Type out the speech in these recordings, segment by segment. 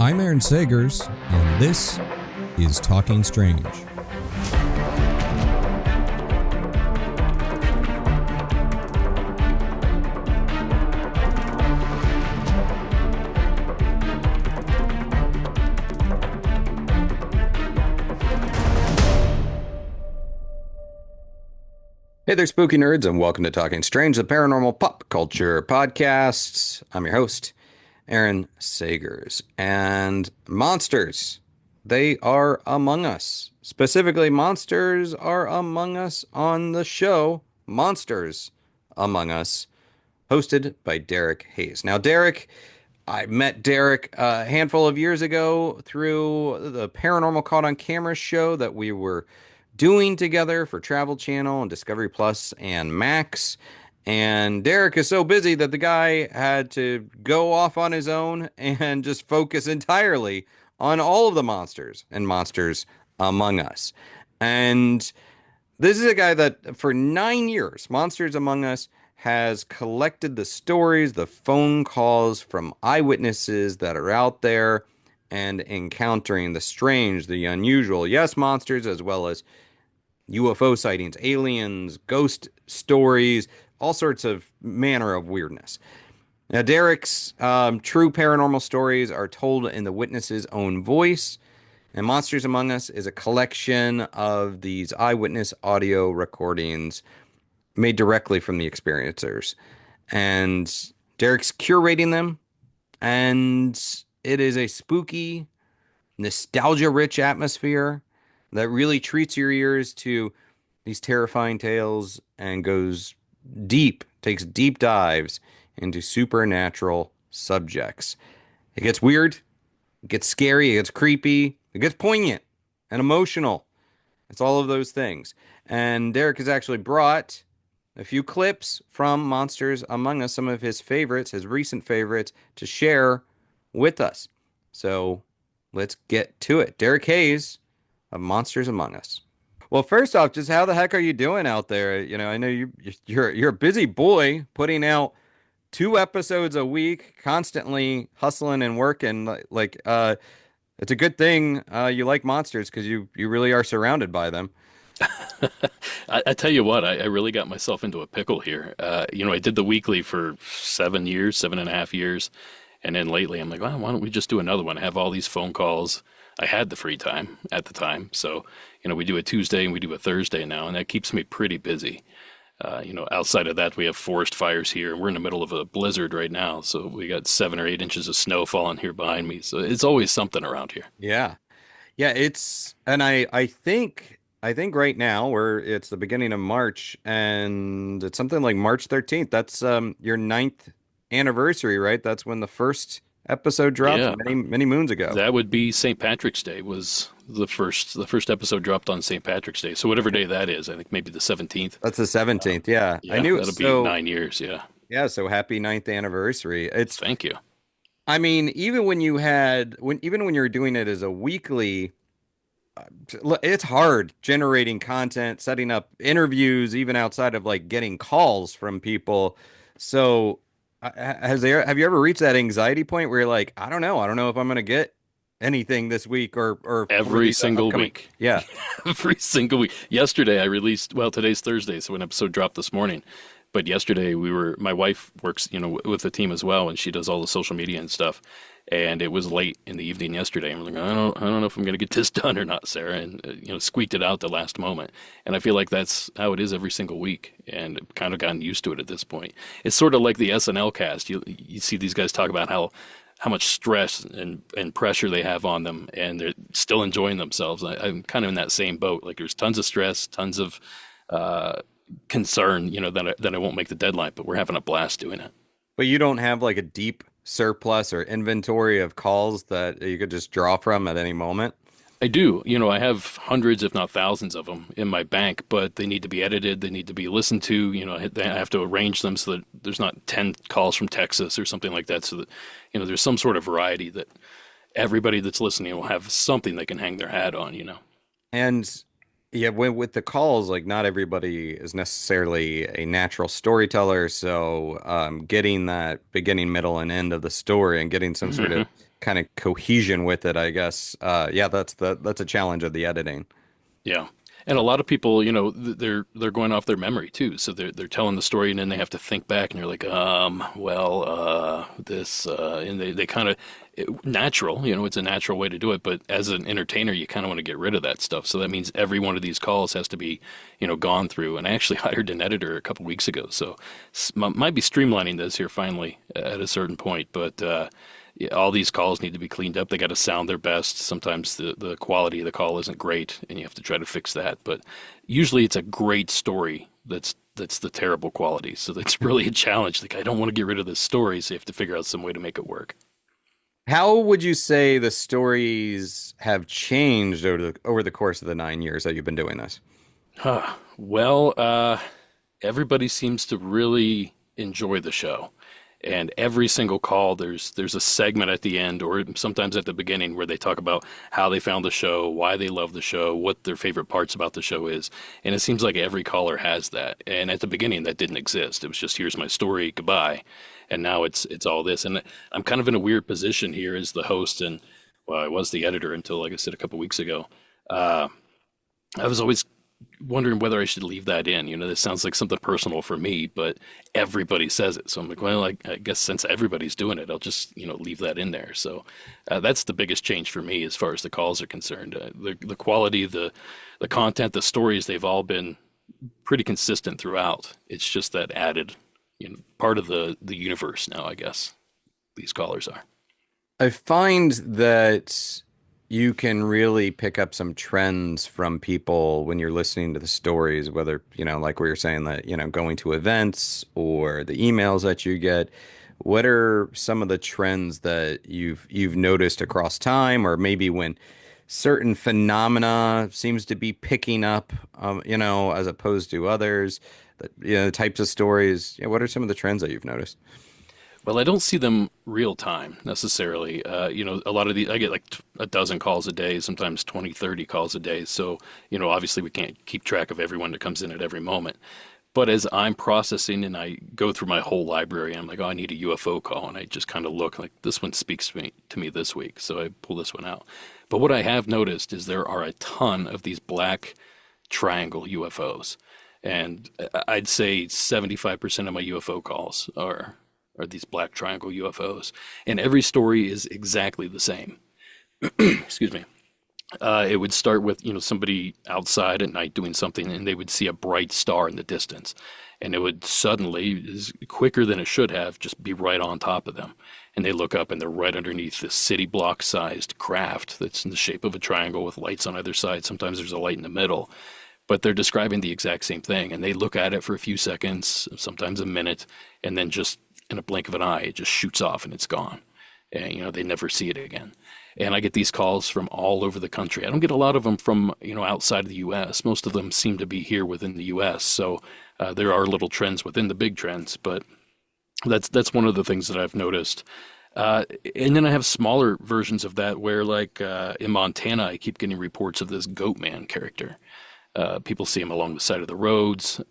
I'm Aaron Sagers, and this is Talking Strange. Hey there, spooky nerds, and welcome to Talking Strange, the Paranormal Pop Culture podcast. I'm your host, Aaron Sagers. And monsters, they are among us. Specifically, monsters are among us on the show Monsters Among Us, hosted by Derek Hayes. Now, I met Derek a handful of years ago through the Paranormal Caught On Camera show that we were doing together for Travel Channel and Discovery Plus and Max. And Derek is so busy that the guy had to go off on his own and just focus entirely on all of the monsters and Monsters Among Us. And this is a guy that for 9 years, Monsters Among Us has collected the stories, the phone calls from eyewitnesses that are out there and encountering the strange, the unusual, yes, monsters, as well as UFO sightings, aliens, ghost stories, all sorts of manner of weirdness. Now, Derek's true paranormal stories are told in the witness's own voice, and Monsters Among Us is a collection of these eyewitness audio recordings made directly from the experiencers. And Derek's curating them, and it is a spooky, nostalgia-rich atmosphere that really treats your ears to these terrifying tales and goes deep, takes deep dives into supernatural subjects. It gets weird, it gets scary, it gets creepy, it gets poignant and emotional. It's all of those things. And Derek has actually brought a few clips from Monsters Among Us, some of his favorites, his recent favorites, to share with us. So let's get to it. Derek Hayes of Monsters Among Us. Well, first off, just how the heck are you doing out there? You know, I know you're a busy boy putting out 2 episodes a week, constantly hustling and working. It's a good thing you like monsters because you really are surrounded by them. I tell you what, I really got myself into a pickle here. I did the weekly for 7.5 years. And then lately I'm like, well, why don't we just do another one? I have all these phone calls. I had the free time at the time. So, we do a Tuesday and we do a Thursday now, and that keeps me pretty busy. Outside of that, we have forest fires here. We're in the middle of a blizzard right now. So we got 7 or 8 inches of snow falling here behind me. So it's always something around here. Yeah. Yeah, I think right now it's the beginning of March, and it's something like March 13th. That's your 9th anniversary, right? That's when the first episode dropped many moons ago. That would be St. Patrick's Day was the first episode dropped on St. Patrick's Day. So whatever day that is, I think maybe the 17th. That's the 17th. Yeah. I knew that'll be 9 years. Yeah. Yeah. So happy 9th anniversary. Thank you. I mean, even when you were doing it as a weekly, it's hard generating content, setting up interviews, even outside of like getting calls from people. So have you ever reached that anxiety point where you're like, I don't know if I'm going to get anything this week or every single week. Yeah. Every single week. Yesterday I released, today's Thursday, so an episode dropped this morning. But yesterday my wife works, with the team as well, and she does all the social media and stuff. And it was late in the evening yesterday. I'm like, I don't know if I'm going to get this done or not, Sarah. And, squeaked it out the last moment. And I feel like that's how it is every single week. And I've kind of gotten used to it at this point. It's sort of like the SNL cast. You see these guys talk about how much stress and pressure they have on them, and they're still enjoying themselves. I'm kind of in that same boat. Like there's tons of stress, tons of concern, that I won't make the deadline, but we're having a blast doing it. But you don't have like a deep surplus or inventory of calls that you could just draw from at any moment? I do. I have hundreds, if not thousands of them in my bank, but they need to be edited. They need to be listened to. I have to arrange them so that there's not 10 calls from Texas or something like that. So that, there's some sort of variety that everybody that's listening will have something they can hang their hat on, And Yeah, with the calls, like not everybody is necessarily a natural storyteller, so getting that beginning, middle, and end of the story and getting some sort Hmm. of kind of cohesion with it, I guess. Yeah, that's a challenge of the editing. Yeah. And a lot of people, they're going off their memory too. So they're telling the story and then they have to think back and you're like, this, and they kind of natural, it's a natural way to do it. But as an entertainer, you kind of want to get rid of that stuff. So that means every one of these calls has to be, gone through. And I actually hired an editor a couple weeks ago. So might be streamlining this here finally at a certain point. But, yeah, all these calls need to be cleaned up. They got to sound their best. Sometimes the quality of the call isn't great, and you have to try to fix that. But usually, it's a great story that's the terrible quality. So that's really a challenge. Like I don't want to get rid of this story, so you have to figure out some way to make it work. How would you say the stories have changed over the course of the 9 years that you've been doing this? Well, everybody seems to really enjoy the show. And every single call, there's a segment at the end or sometimes at the beginning where they talk about how they found the show, why they love the show, what their favorite parts about the show is. And it seems like every caller has that. And at the beginning, that didn't exist. It was just, here's my story, goodbye. And now it's all this. And I'm kind of in a weird position here as the host and, well, I was the editor until, like I said, a couple weeks ago. Uh, I was always wondering whether I should leave that in. This sounds like something personal for me, but everybody says it. So I'm like, well, I guess since everybody's doing it, I'll just, leave that in there. So that's the biggest change for me as far as the calls are concerned. The quality, the content, the stories, they've all been pretty consistent throughout. It's just that added, part of the universe now, I guess, these callers are. I find that you can really pick up some trends from people when you're listening to the stories, whether, like we were saying that, going to events or the emails that you get. What are some of the trends that you've noticed across time, or maybe when certain phenomena seems to be picking up, as opposed to others, that, the types of stories, what are some of the trends that you've noticed? Well, I don't see them real time necessarily. A lot of I get like a dozen calls a day, sometimes 20, 30 calls a day. So, obviously we can't keep track of everyone that comes in at every moment. But as I'm processing and I go through my whole library, I'm like, oh, I need a UFO call. And I just kind of look like this one speaks to me this week. So I pull this one out. But what I have noticed is there are a ton of these black triangle UFOs. And I'd say 75% of my UFO calls are these black triangle UFOs. And every story is exactly the same. Excuse me. It would start with, somebody outside at night doing something and they would see a bright star in the distance. And it would suddenly, quicker than it should have, just be right on top of them. And they look up and they're right underneath this city block sized craft that's in the shape of a triangle with lights on either side. Sometimes there's a light in the middle. But they're describing the exact same thing. And they look at it for a few seconds, sometimes a minute, and then just in a blink of an eye, it just shoots off and it's gone. And, they never see it again. And I get these calls from all over the country. I don't get a lot of them from, outside of the U.S. Most of them seem to be here within the U.S. So there are little trends within the big trends, but that's one of the things that I've noticed. And then I have smaller versions of that where, like in Montana, I keep getting reports of this Goat Man character. People see him along the side of the roads.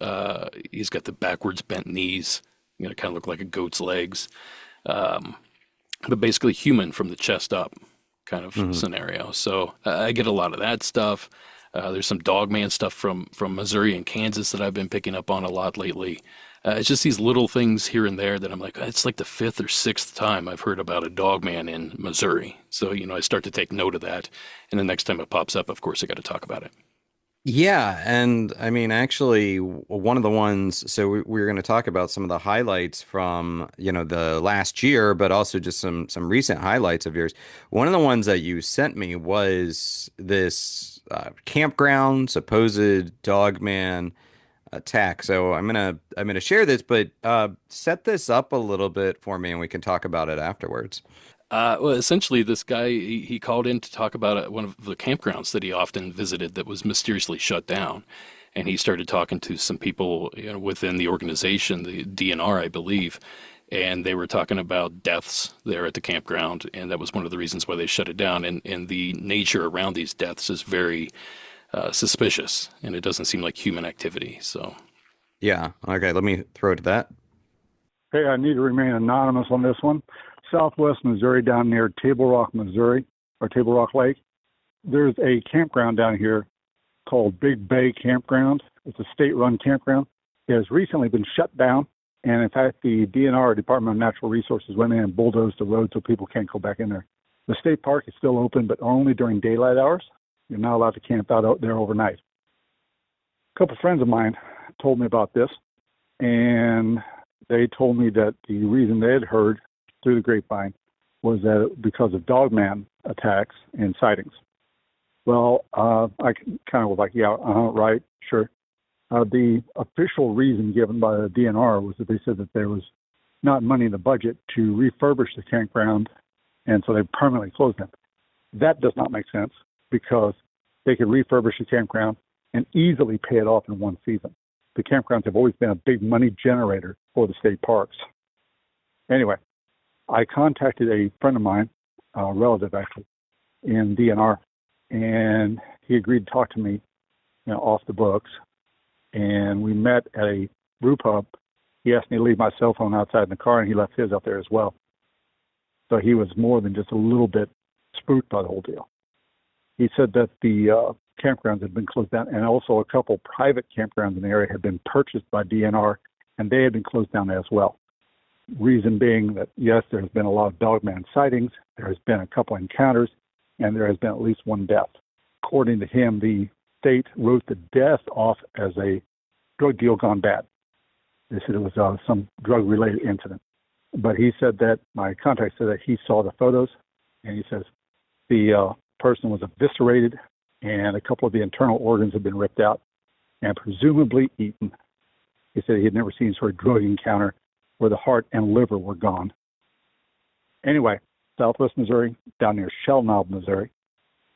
He's got the backwards bent knees, kind of look like a goat's legs. But basically human from the chest up kind of scenario. So I get a lot of that stuff. There's some Dogman stuff from Missouri and Kansas that I've been picking up on a lot lately. It's just these little things here and there that I'm like, it's like the fifth or sixth time I've heard about a Dogman in Missouri. So, I start to take note of that. And the next time it pops up, of course, I got to talk about it. Yeah, and I mean, actually, one of the ones, so we're going to talk about some of the highlights from, the last year, but also just some recent highlights of yours. One of the ones that you sent me was this campground supposed dogman attack. So I'm gonna share this, but set this up a little bit for me, and we can talk about it afterwards. Well, essentially, this guy, he called in to talk about one of the campgrounds that he often visited that was mysteriously shut down. And he started talking to some people, within the organization, the DNR, I believe, and they were talking about deaths there at the campground, and that was one of the reasons why they shut it down. And the nature around these deaths is very suspicious, and it doesn't seem like human activity. So, Yeah. Okay. Let me throw to that. Hey, I need to remain anonymous on this one. Southwest Missouri, down near Table Rock, Missouri, or Table Rock Lake. There's a campground down here called Big Bay Campground. It's a state-run campground. It has recently been shut down, and in fact, the DNR, Department of Natural Resources, went in and bulldozed the road so people can't go back in there. The state park is still open, but only during daylight hours. You're not allowed to camp out there overnight. A couple friends of mine told me about this, and they told me that the reason they had heard through the grapevine was that because of dogman attacks and sightings. Well, I kind of was like, yeah, right, sure. The official reason given by the DNR was that they said that there was not money in the budget to refurbish the campground, and so they permanently closed them. That does not make sense because they could refurbish the campground and easily pay it off in one season. The campgrounds have always been a big money generator for the state parks. Anyway, I contacted a friend of mine, a relative actually, in DNR, and he agreed to talk to me, off the books. And we met at a brew pub. He asked me to leave my cell phone outside in the car, and he left his out there as well. So he was more than just a little bit spooked by the whole deal. He said that the campgrounds had been closed down, and also a couple private campgrounds in the area had been purchased by DNR, and they had been closed down as well. Reason being that, yes, there has been a lot of dogman sightings, there has been a couple encounters, and there has been at least one death. According to him, the state wrote the death off as a drug deal gone bad. They said it was some drug-related incident. But he said that, my contact said that he saw the photos, and he says the person was eviscerated, and a couple of the internal organs had been ripped out and presumably eaten. He said he had never seen sort of drug encounter where the heart and liver were gone. Anyway, Southwest Missouri, down near Shell Knob, Missouri,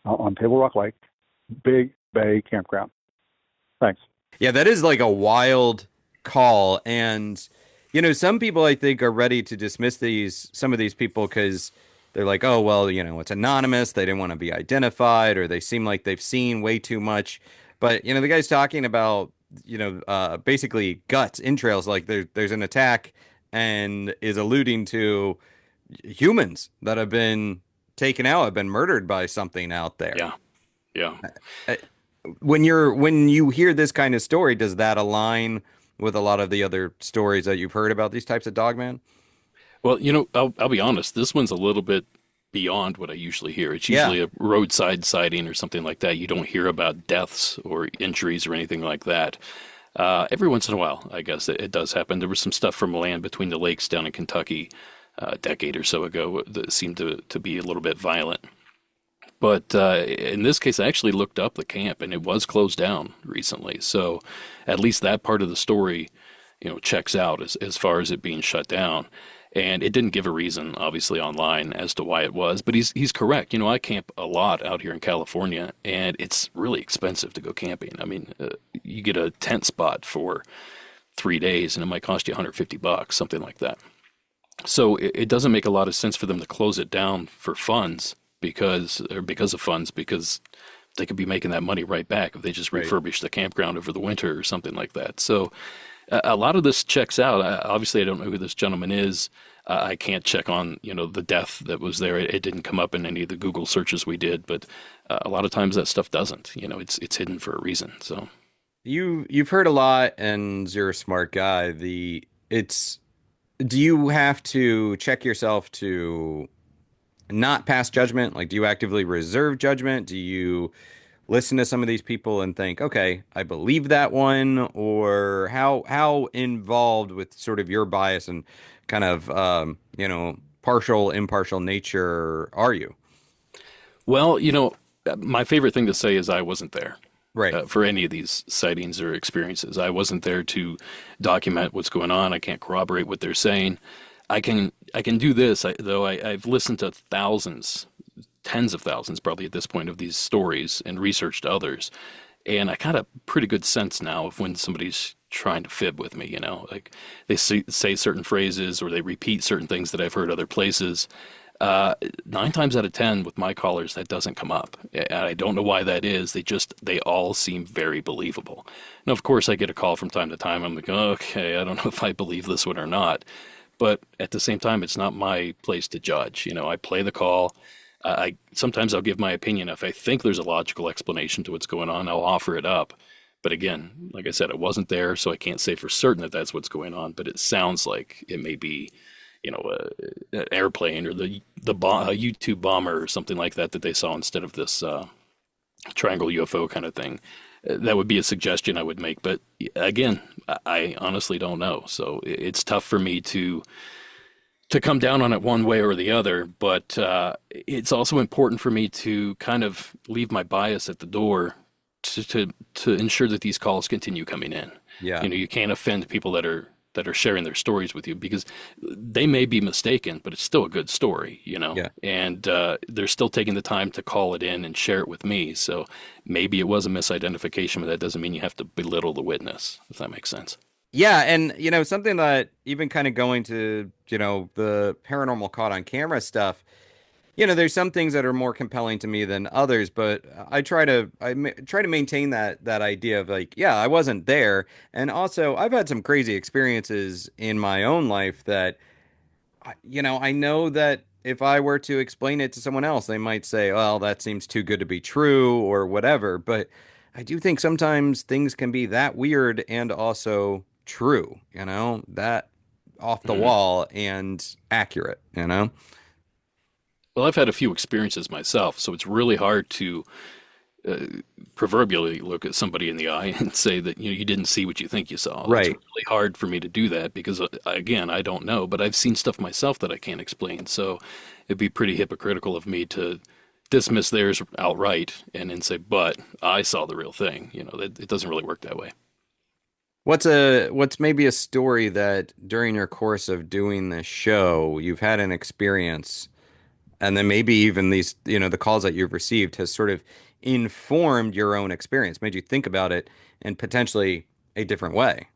on Table Rock Lake, Big Bay Campground. Thanks. Yeah, that is like a wild call. And, some people I think are ready to dismiss some of these people because they're like, oh, well, it's anonymous. They didn't want to be identified, or they seem like they've seen way too much. But, the guy's talking about, basically guts, entrails, like there's an attack and is alluding to humans that have been taken out, have been murdered by something out there. yeah. Yeah. When you hear this kind of story, does that align with a lot of the other stories that you've heard about these types of dogmen? Well, I'll be honest. This one's a little bit beyond what I usually hear. It's usually a roadside sighting or something like that. You don't hear about deaths or injuries or anything like that. Every once in a while, I guess it does happen. There was some stuff from land between the lakes down in Kentucky a decade or so ago that seemed to be a little bit violent. But in this case, I actually looked up the camp, and it was closed down recently. So at least that part of the story, checks out as far as it being shut down. And it didn't give a reason, obviously, online as to why it was. But he's correct. I camp a lot out here in California, and it's really expensive to go camping. I mean, you get a tent spot for 3 days, and it might cost you $150, something like that. So it doesn't make a lot of sense for them to close it down for funds because of funds, because they could be making that money right back if they just refurbish the campground over the winter or something like that. So a lot of this checks out. Obviously, I don't know who this gentleman is. I can't check on, the death that was there. It didn't come up in any of the Google searches we did, but a lot of times that stuff doesn't. It's hidden for a reason. So You've heard a lot, and you're a smart guy. Do you have to check yourself to not pass judgment? Like, do you actively reserve judgment? Do you listen to some of these people and think, okay, I believe that one? Or how involved with sort of your bias and kind of, partial, impartial nature are you? Well, my favorite thing to say is I wasn't there. Right. For any of these sightings or experiences. I wasn't there to document what's going on. I can't corroborate what they're saying. I can do this, though. I've listened to thousands, tens of thousands probably at this point of these stories and researched others. And I got a pretty good sense now of when somebody's trying to fib with me, like they say certain phrases or they repeat certain things that I've heard other places. Nine times out of 10 with my callers, that doesn't come up. And I don't know why that is. They all seem very believable. Now, of course, I get a call from time to time. I'm like, okay, I don't know if I believe this one or not. But at the same time, it's not my place to judge. I play the call. Sometimes I'll give my opinion. If I think there's a logical explanation to what's going on, I'll offer it up. But again, like I said, it wasn't there, so I can't say for certain that that's what's going on. But it sounds like it may be, an airplane or a YouTube bomber or something like that they saw instead of this triangle UFO kind of thing. That would be a suggestion I would make. But again, I honestly don't know. So it's tough for me to come down on it one way or the other. But it's also important for me to kind of leave my bias at the door to ensure that these calls continue coming in. Yeah. You can't offend people that are sharing their stories with you, because they may be mistaken, but it's still a good story, Yeah. and they're still taking the time to call it in and share it with me. So maybe it was a misidentification, but that doesn't mean you have to belittle the witness, if that makes sense. Yeah, and something that even kind of going to, the paranormal caught on camera stuff, there's some things that are more compelling to me than others, but I try to maintain that idea of like, yeah, I wasn't there. And also I've had some crazy experiences in my own life that I know that if I were to explain it to someone else, they might say, well, that seems too good to be true or whatever. But I do think sometimes things can be that weird and also true, that off the Mhm. wall and accurate. Well, I've had a few experiences myself, so it's really hard to uh, proverbially look at somebody in the eye and say that you didn't see what you think you saw. That's Right. really hard for me to do that because again, I don't know, but I've seen stuff myself that I can't explain. So it'd be pretty hypocritical of me to dismiss theirs outright and then say, "But I saw the real thing." It doesn't really work that way. What's maybe a story that during your course of doing this show you've had an experience, and then maybe even these, the calls that you've received has sort of informed your own experience, made you think about it in potentially a different way.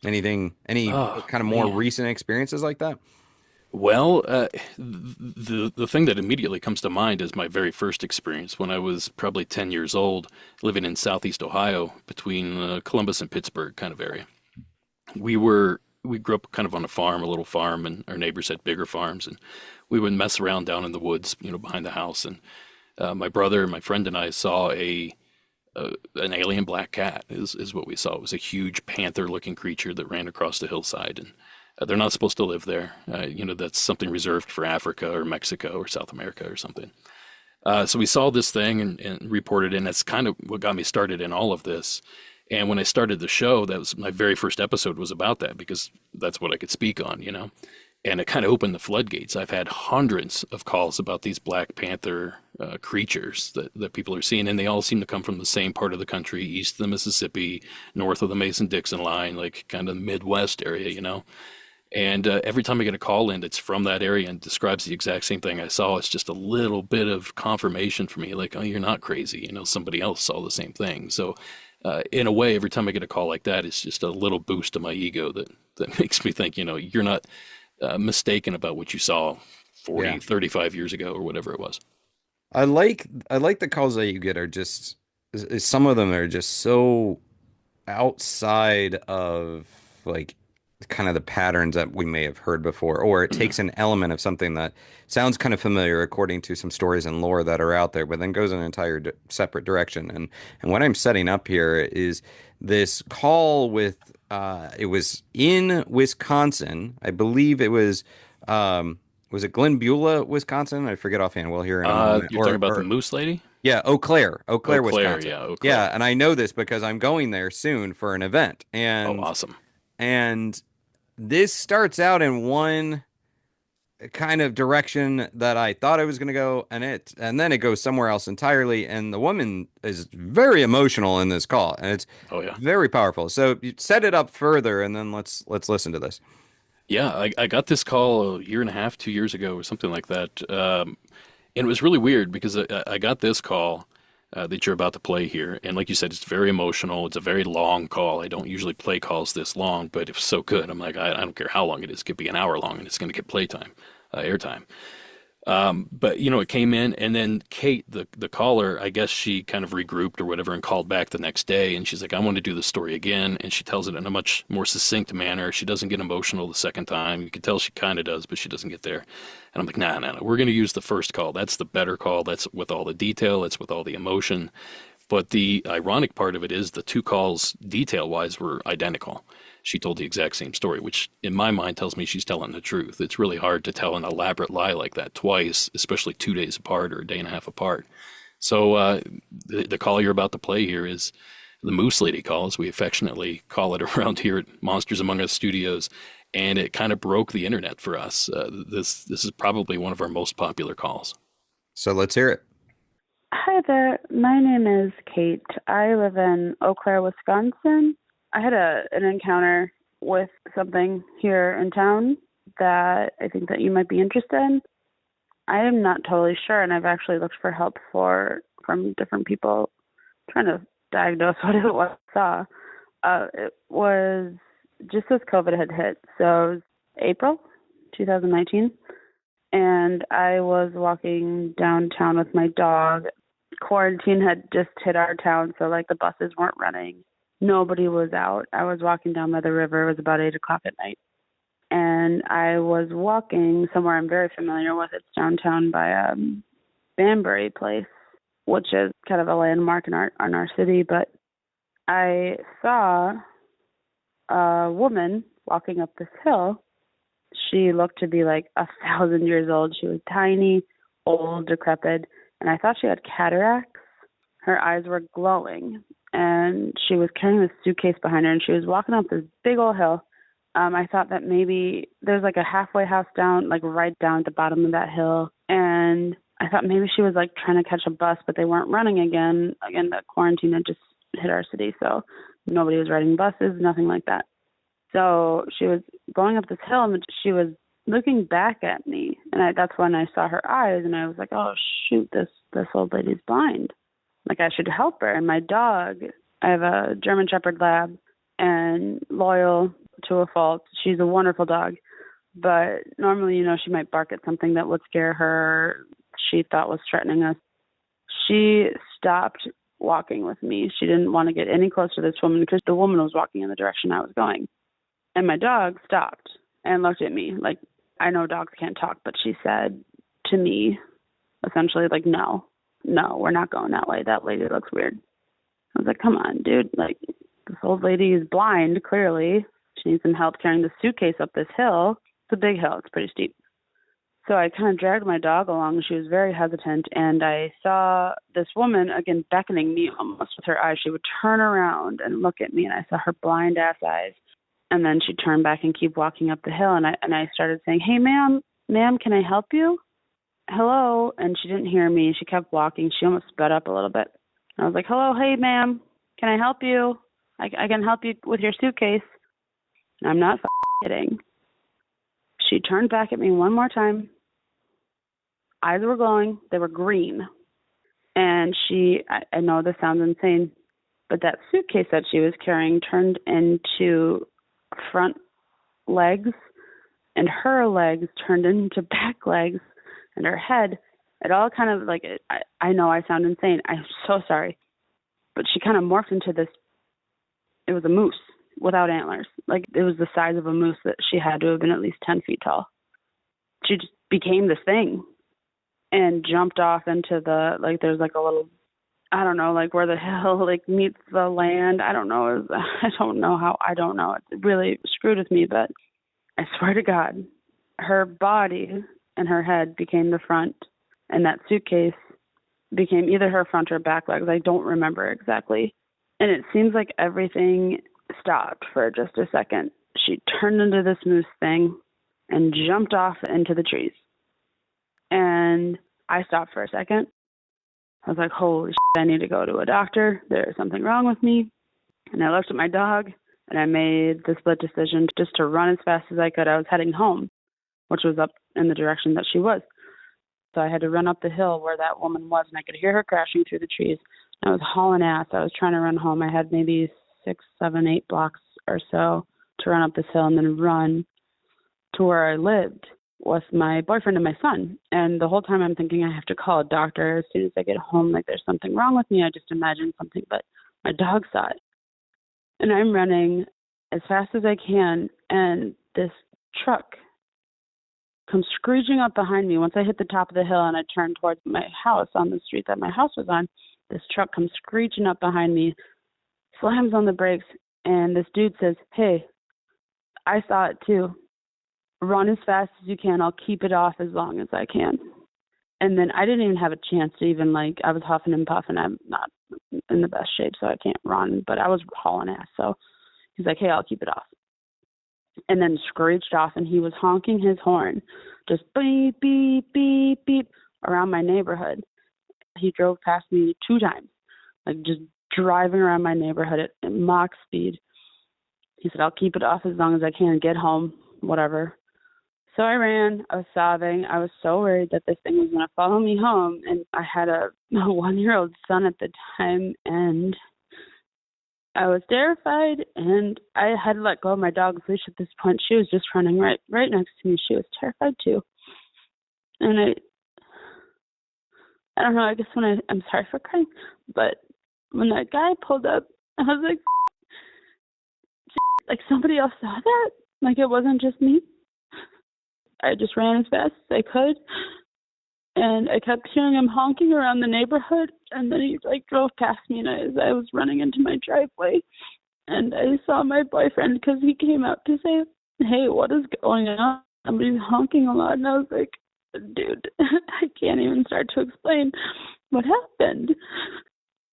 Any Oh kind of more man. recent experiences like that? Well, the thing that immediately comes to mind is my very first experience when I was probably 10 years old, living in Southeast Ohio, between Columbus and Pittsburgh kind of area. We grew up kind of on a farm, a little farm, and our neighbors had bigger farms, and we would mess around down in the woods, behind the house. And my brother, my friend, and I saw an alien black cat is what we saw. It was a huge panther-looking creature that ran across the hillside, and they're not supposed to live there. That's something reserved for Africa or Mexico or South America or something. So we saw this thing and reported it, and that's kind of what got me started in all of this. And when I started the show, that was my very first episode was about that because that's what I could speak on. And it kind of opened the floodgates. I've had hundreds of calls about these Black Panther creatures that people are seeing, and they all seem to come from the same part of the country, east of the Mississippi, north of the Mason-Dixon line, like kind of the Midwest area. And every time I get a call in that's from that area and describes the exact same thing I saw, it's just a little bit of confirmation for me, like, oh, you're not crazy. Somebody else saw the same thing. So in a way, every time I get a call like that, it's just a little boost to my ego that makes me think, you're not mistaken about what you saw 40, Yeah. 35 years ago or whatever it was. I like the calls that you get are just some of them are just so outside of like kind of the patterns that we may have heard before, or it Mhm. takes an element of something that sounds kind of familiar according to some stories and lore that are out there, but then goes in an entire separate direction. And what I'm setting up here is this call with it was in Wisconsin. I believe it was it Glen Beulah, Wisconsin? I forget offhand. We'll hear in a moment. You're talking Or about the or Moose Lady? yeah, Eau Eau Claire, Claire, Wisconsin. yeah, Eau Yeah, Claire. and I know this because I'm going there soon for an event. Oh, And awesome. and this starts out in one kind of direction that I thought it was going to go, and then it goes somewhere else entirely. And the woman is very emotional in this call, and it's Oh, yeah. very powerful. So you set it up further, and then let's listen to this. Yeah, I got this call a year and a half, 2 years ago, or something like that. And it was really weird because I got this call that you're about to play here. And like you said, it's very emotional. It's a very long call. I don't usually play calls this long, but it was so good. I'm like, I don't care how long it is. It could be an hour long and it's going to get playtime, airtime. But it came in, and then Kate, the caller, I guess she kind of regrouped or whatever and called back the next day, and she's like, I want to do the story again, and she tells it in a much more succinct manner. She doesn't get emotional the second time. You can tell she kind of does, but she doesn't get there. And I'm like, nah, we're going to use the first call. That's the better call. That's with all the detail. That's with all the emotion. But the ironic part of it is the two calls, detail-wise, were identical. She told the exact same story, which in my mind tells me she's telling the truth. It's really hard to tell an elaborate lie like that twice, especially 2 days apart or a day and a half apart. So the call you're about to play here is the Moose Lady call, as we affectionately call it around here at Monsters Among Us Studios, and it kind of broke the internet for us. This is probably one of our most popular calls. So let's hear it. Hi there. My name is Kate. I live in Eau Claire, Wisconsin. I had an encounter with something here in town that I think that you might be interested in. I am not totally sure, and I've actually looked for help from different people trying to diagnose what it was I saw. It was just as COVID had hit, so it was April 2019, and I was walking downtown with my dog. Quarantine had just hit our town, so the buses weren't running. Nobody was out. I was walking down by the river. It was about 8 o'clock at night. And I was walking somewhere I'm very familiar with. It's downtown by Banbury Place, which is kind of a landmark in our city. But I saw a woman walking up this hill. She looked to be 1,000 years old. She was tiny, old, decrepit, and I thought she had cataracts. Her eyes were glowing. And she was carrying this suitcase behind her, and she was walking up this big old hill. I thought that maybe there's a halfway house down, right down at the bottom of that hill. And I thought maybe she was trying to catch a bus, but they weren't running again. Again, the quarantine had just hit our city, so nobody was riding buses, nothing like that. So she was going up this hill, and she was looking back at me. And that's when I saw her eyes, and I was like, oh, shoot, this old lady's blind. I should help her. And my dog, I have a German Shepherd Lab, and loyal to a fault. She's a wonderful dog. But normally, she might bark at something that would scare her, she thought was threatening us. She stopped walking with me. She didn't want to get any closer to this woman because the woman was walking in the direction I was going. And my dog stopped and looked at me. I know dogs can't talk, but she said to me, essentially, no, we're not going that way. That lady looks weird. I was like, come on, dude. This old lady is blind, clearly. She needs some help carrying the suitcase up this hill. It's a big hill. It's pretty steep. So I kind of dragged my dog along. She was very hesitant, and I saw this woman, again, beckoning me almost with her eyes. She would turn around and look at me, and I saw her blind-ass eyes. And then she'd turn back and keep walking up the hill, and I started saying, hey, ma'am, can I help you? Hello, and she didn't hear me. She kept walking. She almost sped up a little bit. I was like, hello, hey, ma'am, can I help you? I can help you with your suitcase. And I'm not kidding. She turned back at me one more time. Eyes were glowing. They were green. And I know this sounds insane, but that suitcase that she was carrying turned into front legs, and her legs turned into back legs. And her head, it all kind of I know I sound insane. I'm so sorry. But she kind of morphed into this, it was a moose without antlers. It was the size of a moose that she had to have been at least 10 feet tall. She just became this thing and jumped off into the, there's a little, I don't know, where the hill meets the land. I don't know. I don't know. It really screwed with me, but I swear to God, her body and her head became the front, and that suitcase became either her front or back legs. I don't remember exactly. And it seems like everything stopped for just a second. She turned into this moose thing and jumped off into the trees. And I stopped for a second. I was like, holy shit, I need to go to a doctor. There's something wrong with me. And I looked at my dog, and I made the split decision just to run as fast as I could. I was heading home, which was up in the direction that she was. So I had to run up the hill where that woman was, and I could hear her crashing through the trees. I was hauling ass. I was trying to run home. I had maybe 6, 7, 8 blocks or so to run up this hill and then run to where I lived. with my boyfriend and my son. And the whole time I'm thinking I have to call a doctor as soon as I get home, like there's something wrong with me. I just imagined something, but my dog saw it. And I'm running as fast as I can, and this truck comes screeching up behind me. Once I hit the top of the hill and I turn towards my house on the street that my house was on, this truck comes screeching up behind me, slams on the brakes, and this dude says, "Hey, I saw it too. Run as fast as you can. I'll keep it off as long as I can." And then I didn't even have a chance to even, I was huffing and puffing. I'm not in the best shape, so I can't run, but I was hauling ass. So he's like, "Hey, I'll keep it off." And then screeched off, and he was honking his horn, just beep, beep, beep, beep, around my neighborhood. He drove past me 2 times, just driving around my neighborhood at Mach speed. He said, "I'll keep it off as long as I can, get home, whatever." So I ran. I was sobbing. I was so worried that this thing was going to follow me home. And I had a 1-year-old son at the time, and I was terrified, and I had to let go of my dog's leash at this point. She was just running right next to me. She was terrified too. And I don't know, I guess I'm sorry for crying, but when that guy pulled up, I was like somebody else saw that? It wasn't just me? I just ran as fast as I could, and I kept hearing him honking around the neighborhood, and then he drove past me, and as I was running into my driveway, and I saw my boyfriend because he came out to say, "Hey, what is going on? Somebody's honking a lot." And I was like, "Dude, I can't even start to explain what happened."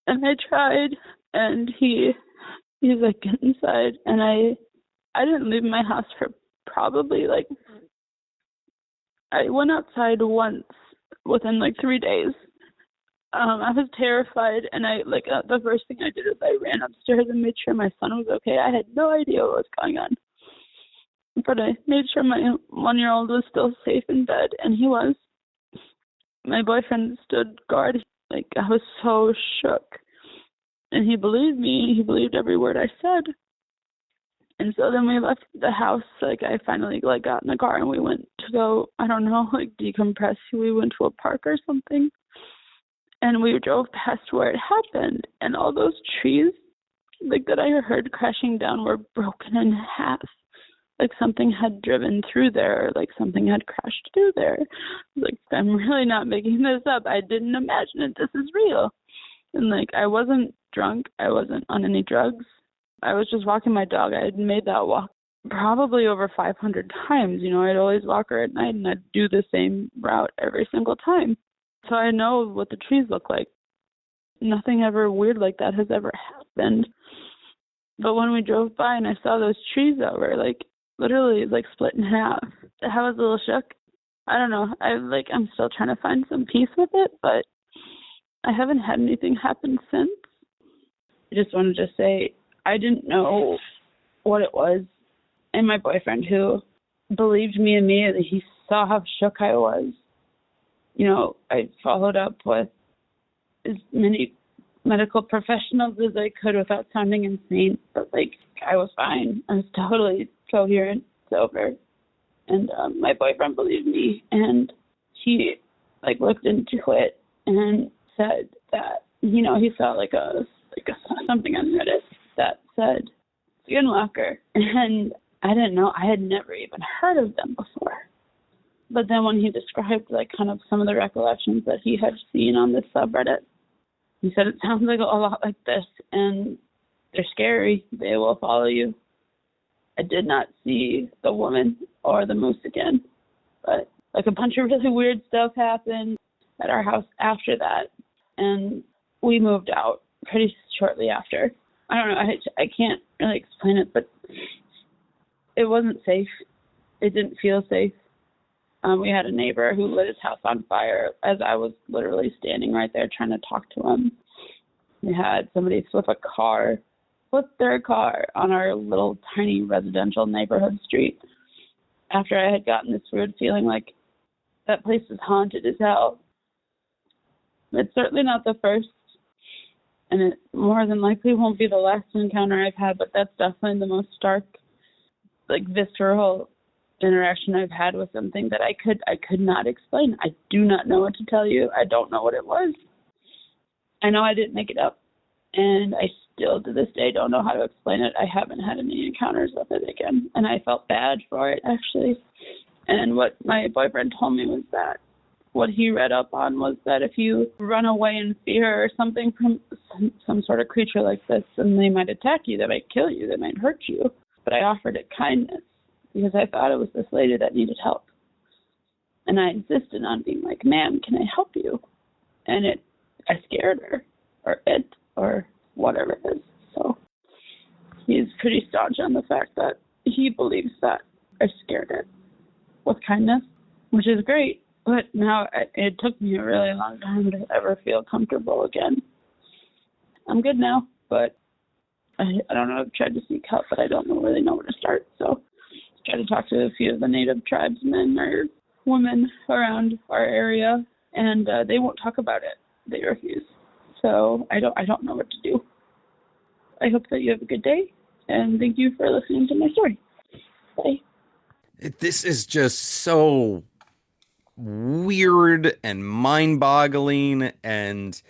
And I tried, and he's like, "Get inside." And I didn't leave my house for probably I went outside once within 3 days. I was terrified, and the first thing I did is I ran upstairs and made sure my son was okay. I had no idea what was going on, but I made sure my 1-year-old was still safe in bed, and he was. My boyfriend stood guard. I was so shook, and he believed me. He believed every word I said. And so then we left the house. I finally got in the car and we went to go, I don't know, decompress. We went to a park or something. And we drove past where it happened. And all those trees that I heard crashing down were broken in half. Something had driven through there, or something had crashed through there. I'm really not making this up. I didn't imagine it. This is real. And I wasn't drunk. I wasn't on any drugs. I was just walking my dog. I had made that walk probably over 500 times. I'd always walk her at night, and I'd do the same route every single time. So I know what the trees look like. Nothing ever weird like that has ever happened. But when we drove by and I saw those trees that were literally split in half, I was a little shook. I don't know. I'm still trying to find some peace with it, but I haven't had anything happen since. I just wanted to say, I didn't know what it was. And my boyfriend, who believed me immediately, he saw how shook I was. I followed up with as many medical professionals as I could without sounding insane. But, I was fine. I was totally coherent, sober. And my boyfriend believed me. And he, looked into it and said that, he saw, something on Reddit that said skinwalker, and I didn't know. I had never even heard of them before. But then when he described kind of some of the recollections that he had seen on this subreddit, he said it sounds a lot like this, and they're scary. They will follow you. I did not see the woman or the moose again, but a bunch of really weird stuff happened at our house after that, and we moved out pretty shortly after. I don't know, I can't really explain it, but it wasn't safe. It didn't feel safe. We had a neighbor who lit his house on fire as I was literally standing right there trying to talk to him. We had somebody flip their car on our little tiny residential neighborhood street after I had gotten this weird feeling that place is haunted as hell. It's certainly not the first, and it more than likely won't be the last encounter I've had, but that's definitely the most stark, visceral interaction I've had with something that I could not explain. I do not know what to tell you. I don't know what it was. I know I didn't make it up, and I still to this day don't know how to explain it. I haven't had any encounters with it again, and I felt bad for it, actually. And what my boyfriend told me was that what he read up on was that if you run away in fear or something from some sort of creature like this, then they might attack you, they might kill you, they might hurt you. But I offered it kindness because I thought it was this lady that needed help. And I insisted on being like, ma'am, can I help you? And I scared her, or it, or whatever it is. So he's pretty staunch on the fact that he believes that I scared it with kindness, which is great. But now it took me a really long time to ever feel comfortable again. I'm good now, but I don't know. I've tried to seek help, but I don't really know where to start. So I tried to talk to a few of the native tribesmen or women around our area, and they won't talk about it. They refuse. So I don't know what to do. I hope that you have a good day, and thank you for listening to my story. Bye. This is just so weird and mind-boggling, and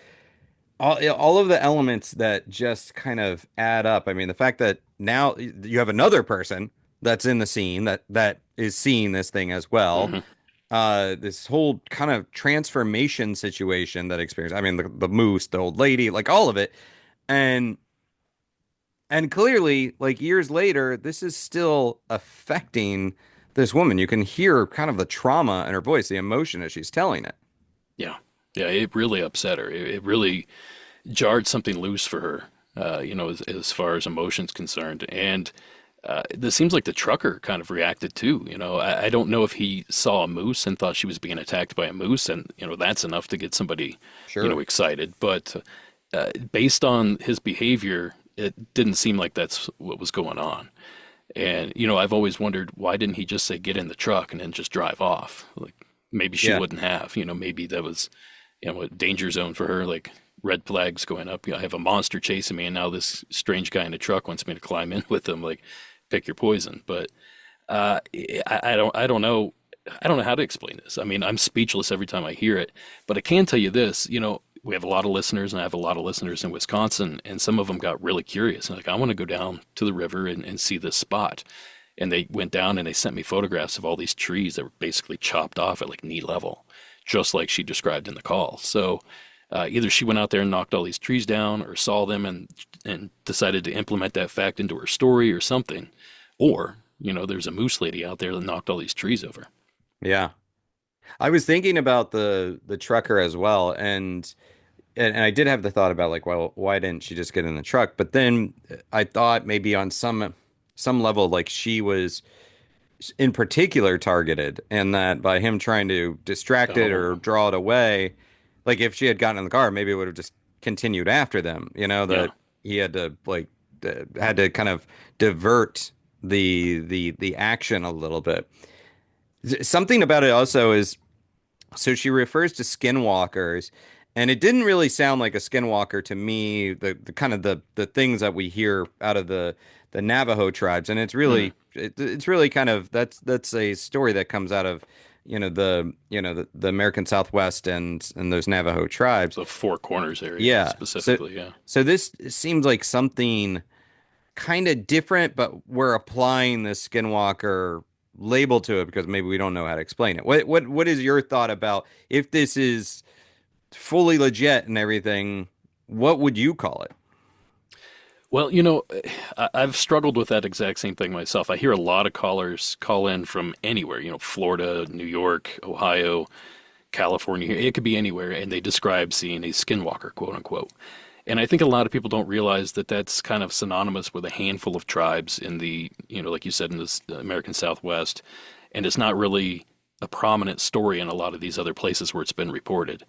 all of the elements that just kind of add up. I mean, the fact that now you have another person that's in the scene that is seeing this thing as well. Mm-hmm. This whole kind of transformation situation that experience. I mean, the moose, the old lady, like all of it. And clearly, like years later, this is still affecting this woman. You can hear kind of the trauma in her voice, the emotion as she's telling it. Yeah. Yeah, it really upset her. It really jarred something loose for her, as far as emotions concerned. And this seems like the trucker kind of reacted too. I don't know if he saw a moose and thought she was being attacked by a moose, and that's enough to get somebody, sure, excited. But based on his behavior, it didn't seem like that's what was going on. And I've always wondered, why didn't he just say get in the truck and then just drive off? Like maybe she wouldn't have. Maybe that was a danger zone for her, like red flags going up. I have a monster chasing me, and now this strange guy in a truck wants me to climb in with him. Like, pick your poison. But I don't know. I don't know how to explain this. I mean, I'm speechless every time I hear it. But I can tell you this. We have a lot of listeners, and I have a lot of listeners in Wisconsin, and some of them got really curious. And like, I want to go down to the river and see this spot. And they went down and they sent me photographs of all these trees that were basically chopped off at like knee level, just like she described in the call. So either she went out there and knocked all these trees down, or saw them and decided to implement that fact into her story or something. Or, there's a moose lady out there that knocked all these trees over. Yeah. I was thinking about the trucker as well, and I did have the thought about like, well, why didn't she just get in the truck? But then I thought maybe on some level, like she was in particular targeted, and that by him trying to distract it or draw it away, like if she had gotten in the car, maybe it would have just continued after them. That he had to kind of divert the action a little bit. Something about it also is, so she refers to skinwalkers, and it didn't really sound like a skinwalker to me, the kind of the things that we hear out of the Navajo tribes. And it's really it's really kind of that's a story that comes out of the American Southwest and those Navajo tribes. The Four Corners area, specifically. So this seems like something kind of different, but we're applying the skinwalker label to it because maybe we don't know how to explain it. What is your thought about, if this is fully legit and everything, what would you call it? Well, I've struggled with that exact same thing myself. I hear a lot of callers call in from anywhere, Florida, New York, Ohio, California. It could be anywhere, and they describe seeing a skinwalker, quote unquote. And I think a lot of people don't realize that that's kind of synonymous with a handful of tribes in the, like you said, in the American Southwest. And it's not really a prominent story in a lot of these other places where it's been reported.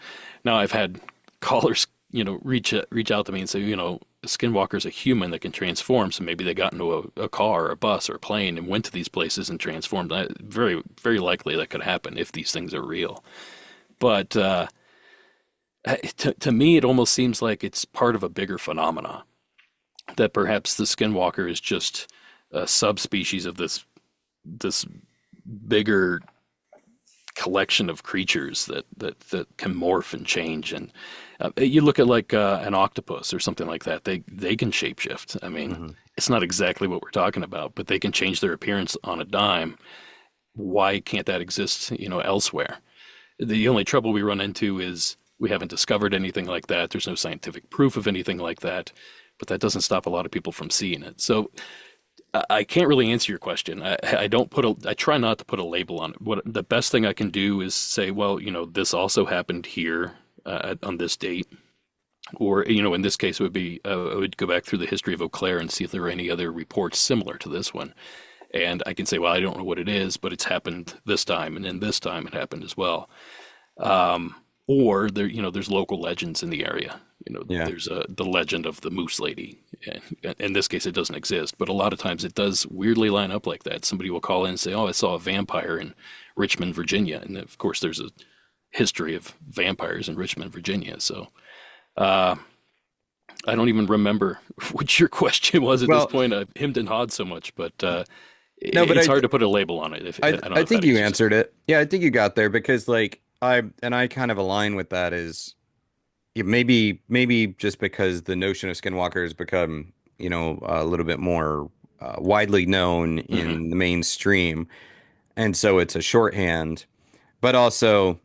Now, I've had callers, reach out to me and say, a skinwalker is a human that can transform. So maybe they got into a car or a bus or a plane and went to these places and transformed. Very, very likely that could happen if these things are real. But to me, it almost seems like it's part of a bigger phenomena, that perhaps the skinwalker is just a subspecies of this bigger collection of creatures that can morph and change. And you look at like an octopus or something like that. They can shapeshift. I mean, it's not exactly what we're talking about, but they can change their appearance on a dime. Why can't that exist, elsewhere? The only trouble we run into is we haven't discovered anything like that. There's no scientific proof of anything like that, but that doesn't stop a lot of people from seeing it. So I can't really answer your question. I try not to put a label on it. What the best thing I can do is say, well, this also happened here on this date, or in this case, it would be I would go back through the history of Eau Claire and see if there are any other reports similar to this one, and I can say, well, I don't know what it is, but it's happened this time, and then this time it happened as well. Or there's local legends in the area. There's the legend of the Moose Lady. And in this case, it doesn't exist, but a lot of times it does weirdly line up like that. Somebody will call in and say, "Oh, I saw a vampire in Richmond, Virginia," and of course, there's a history of vampires in Richmond, Virginia. So, I don't even remember what your question was at this point. I've hemmed and hawed so much, but it's hard to put a label on it. I think you answered it. Yeah, I think you got there because I kind of align with that is maybe just because the notion of skinwalker has become, a little bit more widely known in the mainstream. And so it's a shorthand, but also,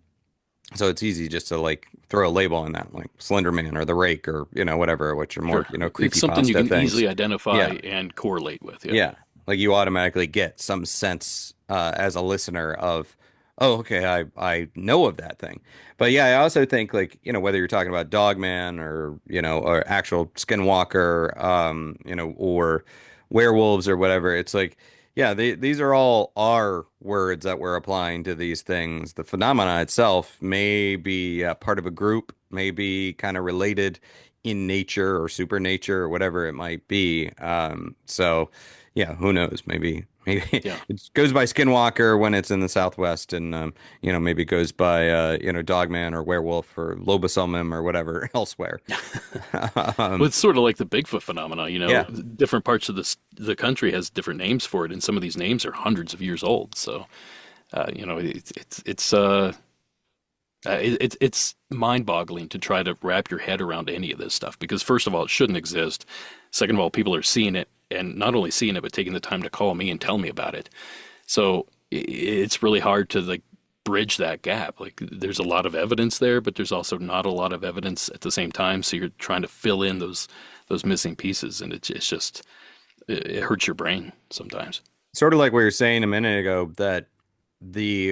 so it's easy just to throw a label on that, like Slender Man or the Rake or, whatever, which are more, creepy it's something you can things. easily identify and correlate with. Yeah. Like you automatically get some sense as a listener of, oh, okay, I know of that thing. But yeah, I also think whether you're talking about Dogman or, or actual skinwalker, or werewolves or whatever, it's these are all our words that we're applying to these things. The phenomena itself may be part of a group, may be kind of related in nature or supernature or whatever it might be. So yeah, who knows? Maybe it goes by skinwalker when it's in the Southwest, and maybe it goes by Dogman or werewolf or lobosomim or whatever elsewhere. Well, it's sort of like the Bigfoot phenomena. Different parts of the country has different names for it, and some of these names are hundreds of years old. So, it's mind-boggling to try to wrap your head around any of this stuff, because first of all, it shouldn't exist. Second of all, people are seeing it, and not only seeing it, but taking the time to call me and tell me about it. So it's really hard to bridge that gap. There's a lot of evidence there, but there's also not a lot of evidence at the same time. So you're trying to fill in those missing pieces, and it's just it hurts your brain sometimes. Sort of like what you were saying a minute ago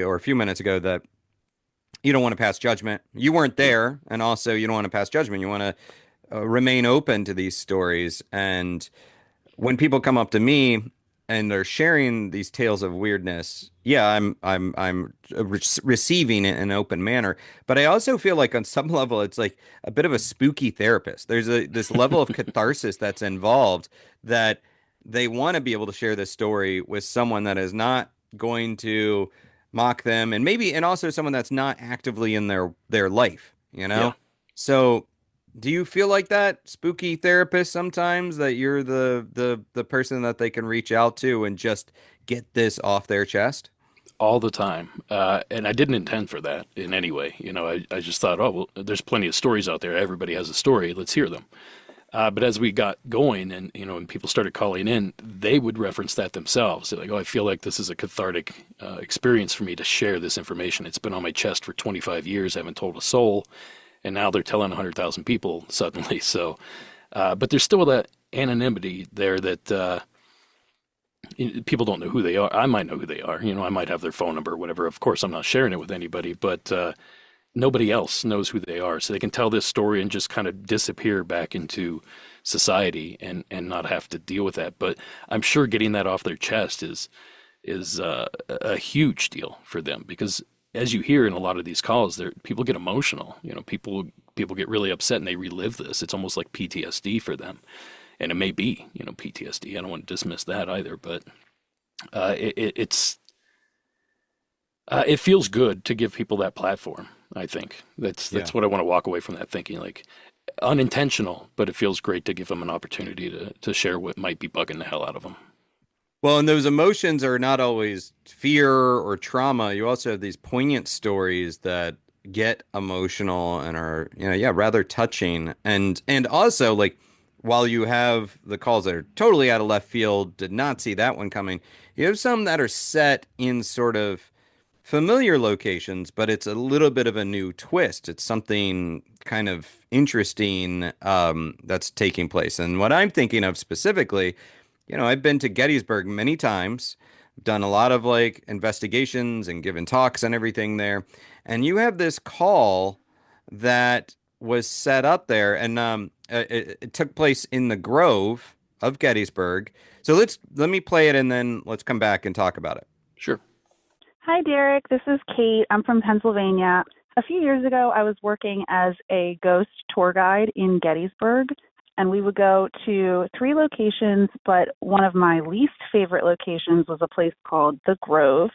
or a few minutes ago that you don't want to pass judgment. You weren't there, and also you don't want to pass judgment. You want to remain open to these stories. And when people come up to me and they're sharing these tales of weirdness, I'm receiving it in an open manner. But I also feel like on some level, it's like a bit of a spooky therapist. There's this level of catharsis that's involved, that they want to be able to share this story with someone that is not going to mock them, and also someone that's not actively in their life, Yeah. So do you feel like that spooky therapist sometimes, that you're the person that they can reach out to and just get this off their chest? All the time. And I didn't intend for that in any way. I just thought, oh, well, there's plenty of stories out there. Everybody has a story. Let's hear them. But as we got going and people started calling in, they would reference that themselves. They're like, oh, I feel like this is a cathartic experience for me to share this information. It's been on my chest for 25 years. I haven't told a soul. And now they're telling 100,000 people suddenly. So, but there's still that anonymity there that people don't know who they are. I might know who they are. I might have their phone number or whatever. Of course, I'm not sharing it with anybody, but nobody else knows who they are. So they can tell this story and just kind of disappear back into society and not have to deal with that. But I'm sure getting that off their chest is a huge deal for them, because as you hear in a lot of these calls, people get emotional. People get really upset and they relive this. It's almost like PTSD for them, and it may be, PTSD. I don't want to dismiss that either, but it feels good to give people that platform. I think that's what I want to walk away from that thinking, unintentional, but it feels great to give them an opportunity to share what might be bugging the hell out of them. Well, and those emotions are not always fear or trauma. You also have these poignant stories that get emotional and are, yeah, rather touching. And also like while you have the calls that are totally out of left field, did not see that one coming. You have some that are set in sort of familiar locations, but it's a little bit of a new twist. It's something kind of interesting that's taking place. And what I'm thinking of specifically, I've been to Gettysburg many times, done a lot of like investigations and given talks and everything there. And you have this call that was set up there, and it took place in the Grove of Gettysburg. So let me play it, and then let's come back and talk about it. Sure. Hi, Derek. This is Kate. I'm from Pennsylvania. A few years ago, I was working as a ghost tour guide in Gettysburg, and we would go to 3 locations, but one of my least favorite locations was a place called the Grove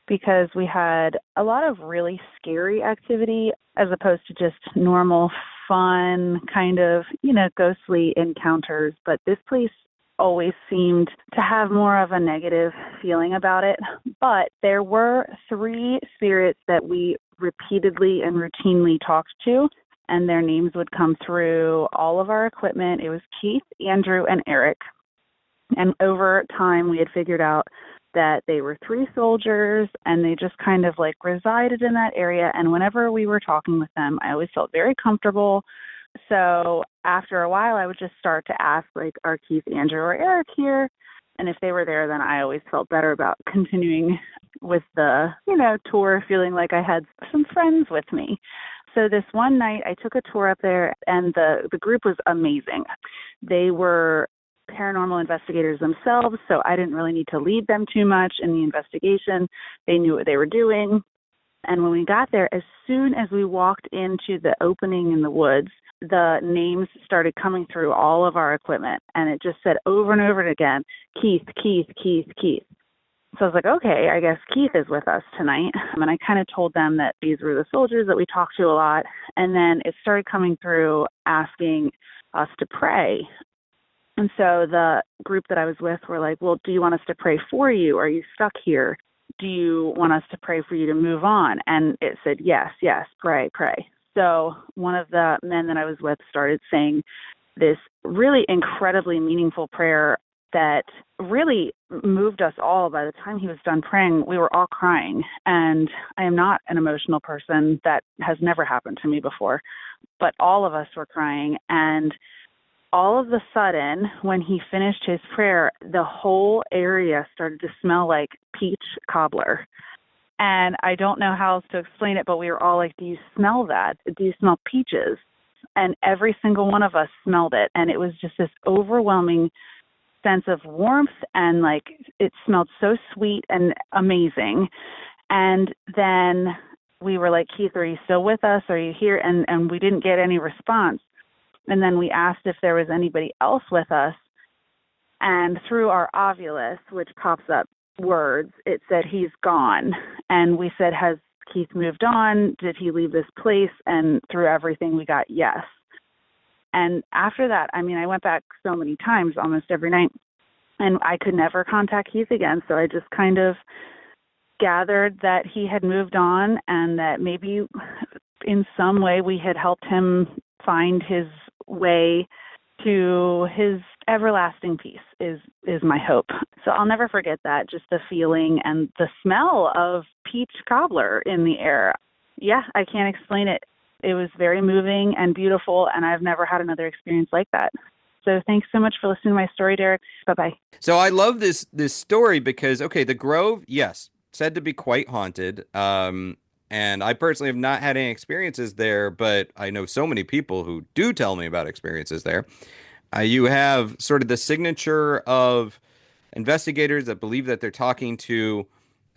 because we had a lot of really scary activity as opposed to just normal, fun, kind of, ghostly encounters. But this place always seemed to have more of a negative feeling about it. But there were 3 spirits that we repeatedly and routinely talked to, and their names would come through all of our equipment. It was Keith, Andrew, and Eric. And over time, we had figured out that they were 3 soldiers, and they just kind of like resided in that area. And whenever we were talking with them, I always felt very comfortable. So after a while, I would just start to ask, like, are Keith, Andrew, or Eric here? And if they were there, then I always felt better about continuing with the, tour, feeling like I had some friends with me. So this one night, I took a tour up there, and the group was amazing. They were paranormal investigators themselves, so I didn't really need to lead them too much in the investigation. They knew what they were doing. And when we got there, as soon as we walked into the opening in the woods, the names started coming through all of our equipment, and it just said over and over again, Keith, Keith, Keith, Keith. So I was like, okay, I guess Keith is with us tonight. And I kind of told them that these were the soldiers that we talked to a lot. And then it started coming through asking us to pray. And so the group that I was with were like, well, do you want us to pray for you? Are you stuck here? Do you want us to pray for you to move on? And it said, yes, yes, pray, pray. So one of the men that I was with started saying this really incredibly meaningful prayer that really moved us all. By the time he was done praying, we were all crying. And I am not an emotional person. That has never happened to me before. But all of us were crying. And all of a sudden, when he finished his prayer, the whole area started to smell like peach cobbler. And I don't know how else to explain it, but we were all like, do you smell that? Do you smell peaches? And every single one of us smelled it. And it was just this overwhelming sense of warmth, and like it smelled so sweet and amazing. And then we were like, Keith, are you still with us? Are you here? And we didn't get any response. And then we asked if there was anybody else with us. And through our Ovulus, which pops up words, it said he's gone. And we said, has Keith moved on? Did he leave this place? And through everything, we got yes. And after that, I mean, I went back so many times, almost every night, and I could never contact Keith again. So I just kind of gathered that he had moved on, and that maybe in some way we had helped him find his way to his everlasting peace is my hope. So I'll never forget that, just the feeling and the smell of peach cobbler in the air. Yeah, I can't explain it. It was very moving and beautiful, and I've never had another experience like that. So thanks so much for listening to my story, Derek. Bye-bye. So I love this story because, okay, the Grove, yes, said to be quite haunted. And I personally have not had any experiences there, but I know so many people who do tell me about experiences there. You have sort of the signature of investigators that believe that they're talking to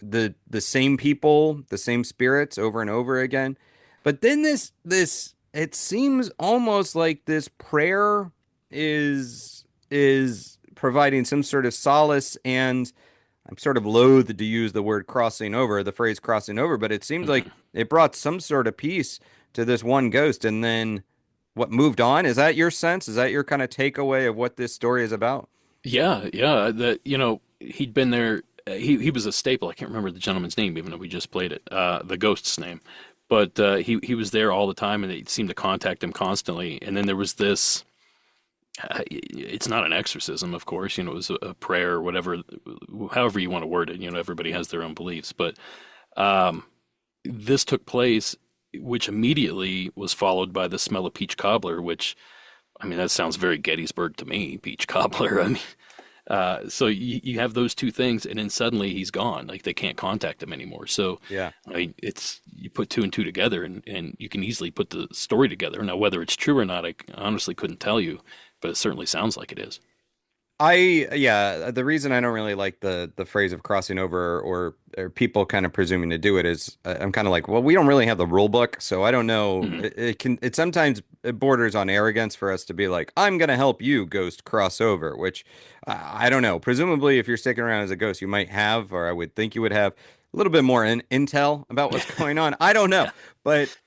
the same people, the same spirits over and over again. But then this it seems almost like this prayer is providing some sort of solace, and I'm sort of loath to use the word crossing over, the phrase crossing over, but it seemed like it brought some sort of peace to this one ghost. And then what moved on? Is that your sense? Is that your kind of takeaway of what this story is about? Yeah. That, he'd been there. He was a staple. I can't remember the gentleman's name, even though we just played it. The ghost's name, but he was there all the time, and they seemed to contact him constantly. And then there was this. It's not an exorcism, of course. It was a prayer or whatever, however you want to word it. Everybody has their own beliefs, but this took place, which immediately was followed by the smell of peach cobbler, which, I mean, that sounds very Gettysburg to me, peach cobbler. I mean, so you have those two things, and then suddenly he's gone. Like, they can't contact him anymore. So, Yeah. I mean, you put two and two together, and you can easily put the story together. Now, whether it's true or not, I honestly couldn't tell you, but it certainly sounds like it is. The reason I don't really like the phrase of crossing over or people kind of presuming to do it is I'm kind of like, well, we don't really have the rule book, so I don't know. Mhm. It sometimes it borders on arrogance for us to be like, I'm gonna help you, ghost, cross over, which I don't know. Presumably, if you're sticking around as a ghost, you might have, or I would think you would have a little bit more intel about what's going on. I don't know, Yeah. but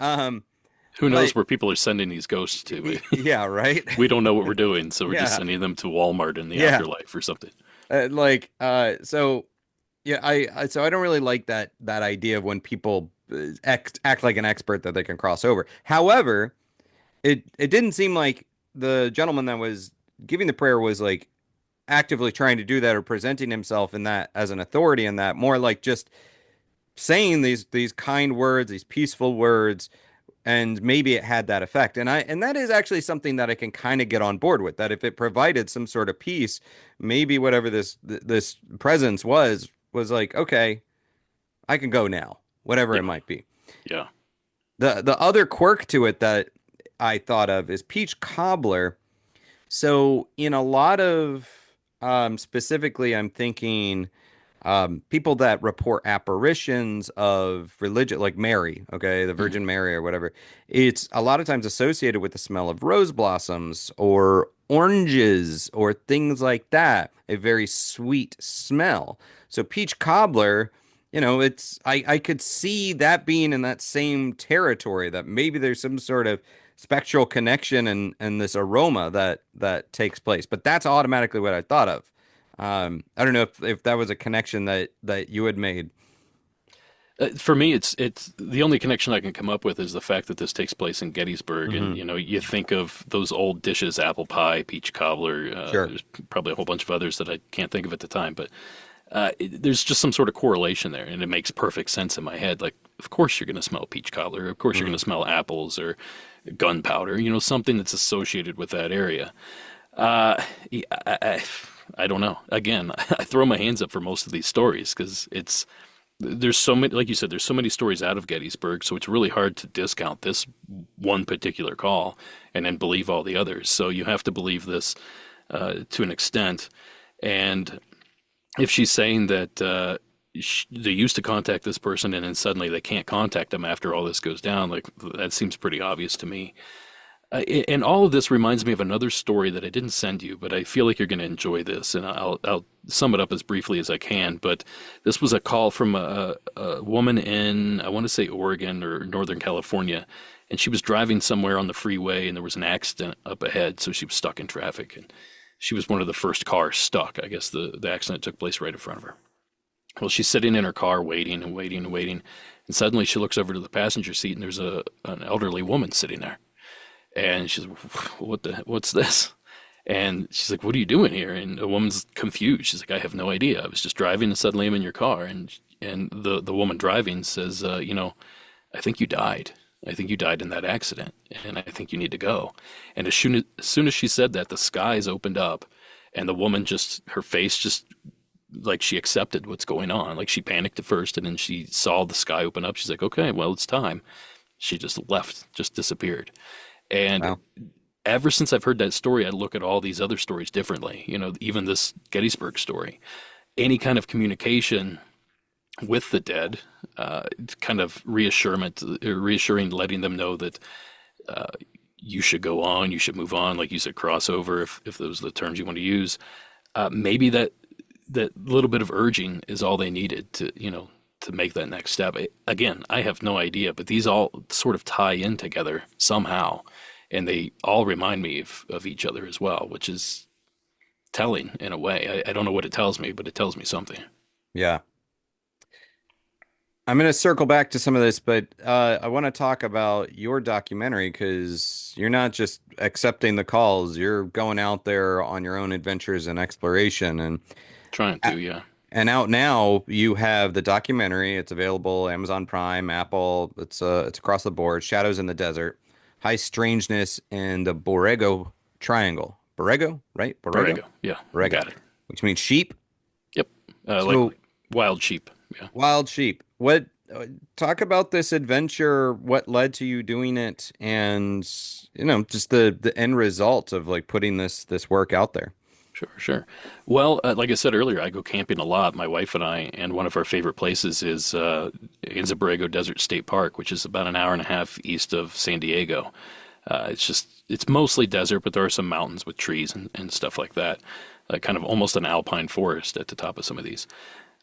Who knows like, where people are sending ththese ghosts to? yeah, right. We don't know what we're doing, so we're just Yeah. sending them to Walmart in the Yeah. afterlife or something. So yeah, so I don't really like that idea of when people act like an expert that they can cross over. However, it didn't seem like the gentleman that was giving the prayer was like actively trying to do that or presenting himself in that as an authority in that, more like just saying these kind words, these peaceful words, and maybe it had that effect. And that is actually something that I can kind of get on board with, that if it provided some sort of peace, maybe whatever this presence was like, okay, I can go now, whatever it Yeah, might be. yeah. The other quirk to it that I thought of is peach cobbler. So in a lot of specifically, I'm thinking people that report apparitions of religion, like Mary, okay, the Mhm. Virgin Mary or whatever, it's a lot of times associated with the smell of rose blossoms or oranges or things like that, a very sweet smell. So peach cobbler, I could see that being in that same territory, that maybe there's some sort of spectral connection and this aroma that takes place. But that's automatically what I thought of. I don't know if that was a connection that you had made. For me, it's the only connection I can come up with is the fact that this takes place in Gettysburg, and Hmm. you think of those old dishes: apple pie, peach cobbler. Sure. There's probably a whole bunch of others that I can't think of at the time, but there's just some sort of correlation there, and it makes perfect sense in my head. Like, of course you're going to smell peach cobbler. Of course you're Hmm. going to smell apples or gunpowder. Something that's associated with that area. Yeah, I don't know. Again, I throw my hands up for most of these stories because there's so many, like you said, there's so many stories out of Gettysburg, so it's really hard to discount this one particular call and then believe all the others. So you have to believe this to an extent. And if she's saying that they used to contact this person and then suddenly they can't contact them after all this goes down, like, that seems pretty obvious to me. And all of this reminds me of another story that I didn't send you, but I feel like you're going to enjoy this, and I'll sum it up as briefly as I can. But this was a call from a woman in, I want to say, Oregon or Northern California, and she was driving somewhere on the freeway, and there was an accident up ahead, so she was stuck in traffic, and she was one of the first cars stuck. I guess the accident took place right in front of her. Well, she's sitting in her car waiting and waiting and waiting, and suddenly she looks over to the passenger seat, and there's an elderly woman sitting there. And she's like, what's this? And she's like, what are you doing here? And the woman's confused. She's like, I have no idea. I was just driving and suddenly I'm in your car. And the woman driving says, I think you died. I think you died in that accident. And I think you need to go. And as soon as she said that, the skies opened up and the woman her face just, like, she accepted what's going on. Like, she panicked at first and then she saw the sky open up. She's like, okay, well, it's time. She just left, just disappeared. And Wow. ever since I've heard that story, I look at all these other stories differently. Even this Gettysburg story. Any kind of communication with the dead, kind of reassuring, letting them know that you should go on, you should move on, like you said, crossover, if those are the terms you want to use. Maybe that little bit of urging is all they needed to make that next step. Again, I have no idea, but these all sort of tie in together somehow, and they all remind me of each other as well, which is telling in a way. I don't know what it tells me, but it tells me something. Yeah. I'm going to circle back to some of this, but I want to talk about your documentary because you're not just accepting the calls, you're going out there on your own adventures and exploration. Trying to, yeah. And out now, you have the documentary. It's available Amazon Prime, Apple. It's across the board. Shadows in the Desert, High Strangeness in the Borrego Triangle. Borrego, right? Borrego, yeah. Borrego, Got it. which means sheep. Yep. So, like wild sheep. Yeah. wild sheep. What? Talk about this adventure. What led to you doing it, and just the end result of like putting this work out there. Sure. Well, like I said earlier, I go camping a lot, my wife and I, and one of our favorite places is Anza Borrego Desert State Park, which is about an hour and a half east of San Diego. It's mostly desert, but there are some mountains with trees and stuff like that, kind of almost an alpine forest at the top of some of these.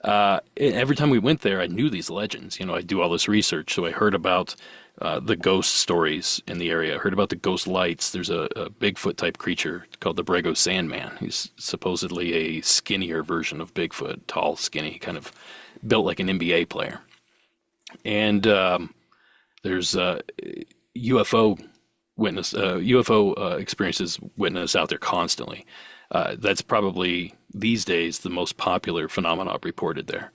Every time we went there, I knew these legends. I do all this research, so I heard about the ghost stories in the area. I heard about the ghost lights. There's a Bigfoot type creature called the Borrego Sandman. He's supposedly a skinnier version of Bigfoot, tall, skinny, kind of built like an NBA player. And there's UFO experiences witnessed out there constantly. That's probably these days the most popular phenomenon reported there.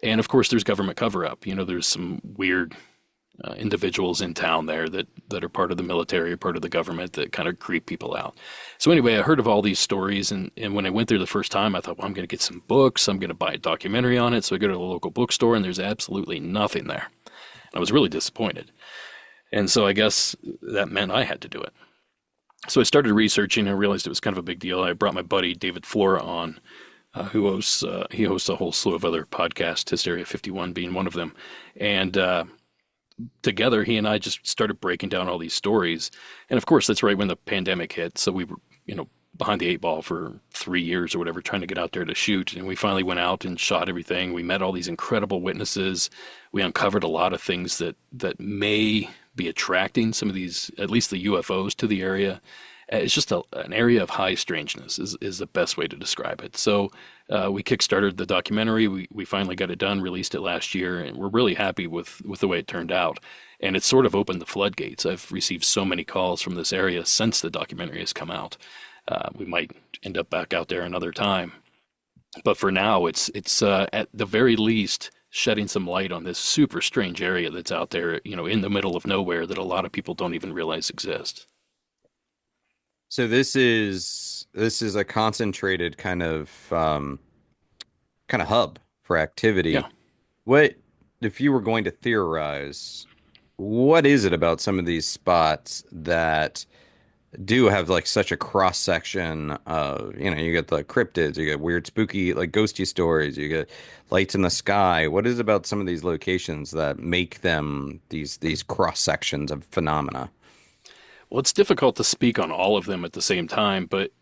And of course, there's government cover-up. There's some weird individuals in town there that are part of the military, part of the government that kind of creep people out. So anyway, I heard of all these stories, and when I went there the first time, I thought, well, I'm going to get some books. I'm going to buy a documentary on it. So I go to the local bookstore, and there's absolutely nothing there. And I was really disappointed. And so I guess that meant I had to do it. So I started researching and realized it was kind of a big deal. I brought my buddy David Flora on, who hosts a whole slew of other podcasts, Hysteria 51 being one of them. And together, he and I just started breaking down all these stories. And of course, that's right when the pandemic hit. So we were, behind the eight ball for 3 years or whatever, trying to get out there to shoot. And we finally went out and shot everything. We met all these incredible witnesses. We uncovered a lot of things that may be attracting some of these, at least the UFOs, to the area. It's just an area of high strangeness is the best way to describe it. So we kickstarted the documentary. We finally got it done, released it last year, and we're really happy with the way it turned out. And it's sort of opened the floodgates. I've received so many calls from this area since the documentary has come out. We might end up back out there another time. But for now, it's at the very least shedding some light on this super strange area that's out there, in the middle of nowhere that a lot of people don't even realize exists. So this is a concentrated kind of hub for activity. Yeah. What if you were going to theorize, what is it about some of these spots that do have like such a cross section of, you get the cryptids, you get weird spooky like ghosty stories, you get lights in the sky. What is it about some of these locations that make them these cross sections of phenomena? Well, it's difficult to speak on all of them at the same time, but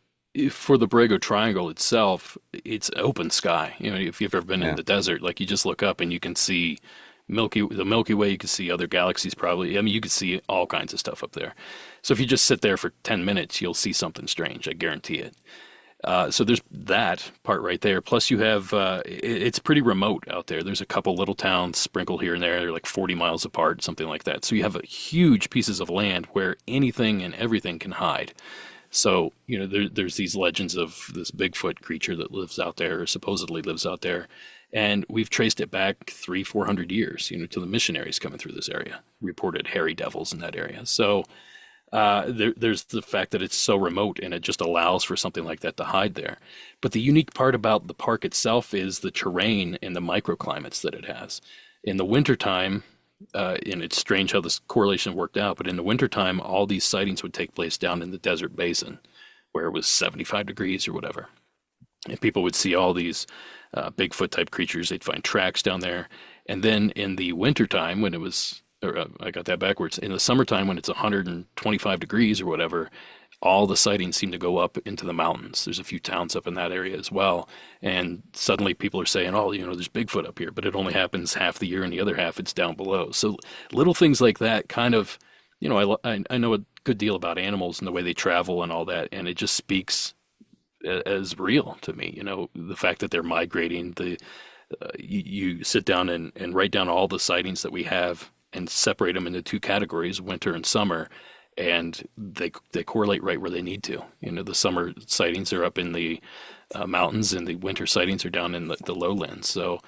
for the Borrego Triangle itself, it's open sky. If you've ever been in the desert, like you just look up and you can see the Milky Way, you can see other galaxies probably. I mean, you can see all kinds of stuff up there. So if you just sit there for 10 minutes, you'll see something strange. I guarantee it. So there's that part right there. Plus you have, it's pretty remote out there. There's a couple little towns sprinkled here and there. They're like 40 miles apart, something like that. So you have huge pieces of land where anything and everything can hide. So, there's these legends of this Bigfoot creature that lives out there, or supposedly lives out there. And we've traced it back 300-400 years, to the missionaries coming through this area, reported hairy devils in that area. So there's the fact that it's so remote and it just allows for something like that to hide there. But the unique part about the park itself is the terrain and the microclimates that it has. In the wintertime, and it's strange how this correlation worked out, but in the wintertime, all these sightings would take place down in the desert basin where it was 75 degrees or whatever. And people would see all these Bigfoot type creatures. They'd find tracks down there. And then in the wintertime, when it was, I got that backwards. In the summertime, when it's 125 degrees or whatever, all the sightings seem to go up into the mountains. There's a few towns up in that area as well. And suddenly people are saying, oh, there's Bigfoot up here, but it only happens half the year and the other half it's down below. So little things like that kind of, I know a good deal about animals and the way they travel and all that. And it just speaks as real to me. The fact that they're migrating, you sit down and write down all the sightings that we have and separate them into two categories, winter and summer, and they correlate right where they need to. The summer sightings are up in the mountains, and the winter sightings are down in the lowlands. So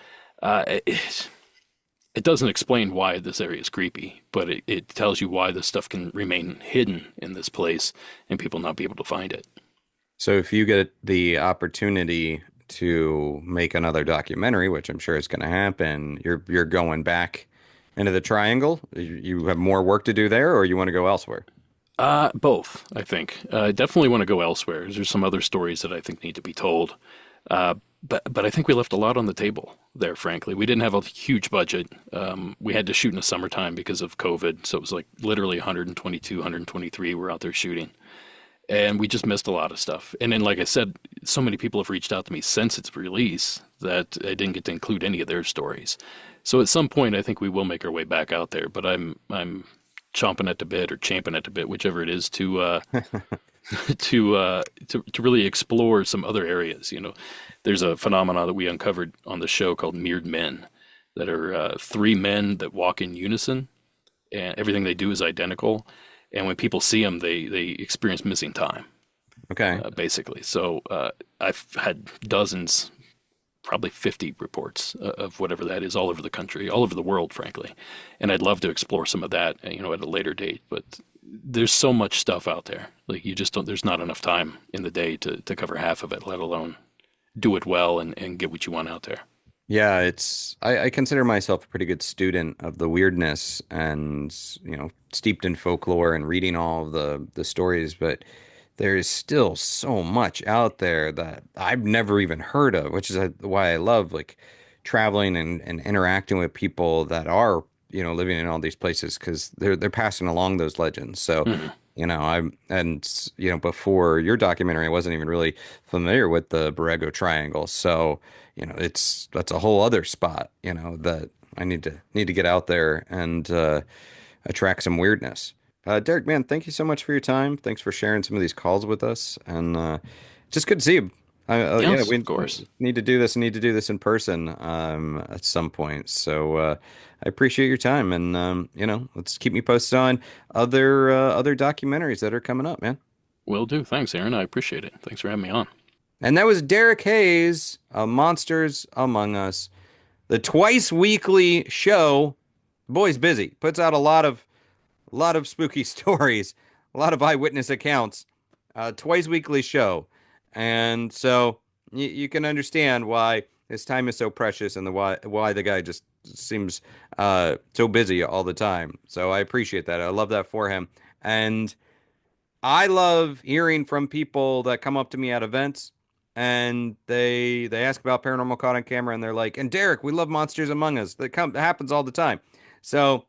it doesn't explain why this area is creepy, but it tells you why this stuff can remain hidden in this place and people not be able to find it. So if you get the opportunity to make another documentary, which I'm sure is going to happen, you're going back into the triangle? You have more work to do there, or you want to go elsewhere? Both, I think. I definitely want to go elsewhere. There's some other stories that I think need to be told. But I think we left a lot on the table there, frankly. We didn't have a huge budget. We had to shoot in the summertime because of COVID. So it was like literally 122, 123 were out there shooting. And we just missed a lot of stuff. And then, like I said, so many people have reached out to me since its release that I didn't get to include any of their stories. So at some point, I think we will make our way back out there. But I'm chomping at the bit, or champing at the bit, whichever it is, to to really explore some other areas. There's a phenomenon that we uncovered on the show called mirrored men, that are three men that walk in unison, and everything they do is identical. And when people see them, they experience missing time. Okay. Basically. So I've had dozens, probably 50 reports of whatever that is all over the country, all over the world, frankly. And I'd love to explore some of that, at a later date. But there's so much stuff out there. Like, you just don't, there's not enough time in the day to cover half of it, let alone do it well and get what you want out there. Yeah, I consider myself a pretty good student of the weirdness and, steeped in folklore and reading all of the stories, but there is still so much out there that I've never even heard of, which is why I love like traveling and interacting with people that are, living in all these places, because they're passing along those legends. So, before your documentary, I wasn't even really familiar with the Borrego Triangle. So, that's a whole other spot, that I need to get out there and attract some weirdness. Derek, man, thank you so much for your time. Thanks for sharing some of these calls with us, and just good to see you. Yes, We of course. need to do this in person at some point. So I appreciate your time, and let's keep me posted on other documentaries that are coming up, man. Will do. Thanks, Aaron. I appreciate it. Thanks for having me on. And that was Derek Hayes of Monsters Among Us, the twice weekly show. The boy's busy, puts out a lot of spooky stories, a lot of eyewitness accounts, twice weekly show. And so you can understand why his time is so precious, and why the guy just seems so busy all the time. So I appreciate that. I love that for him. And I love hearing from people that come up to me at events, and they ask about Paranormal Caught on Camera, and they're like, "And Derek, we love Monsters Among Us." That happens all the time. So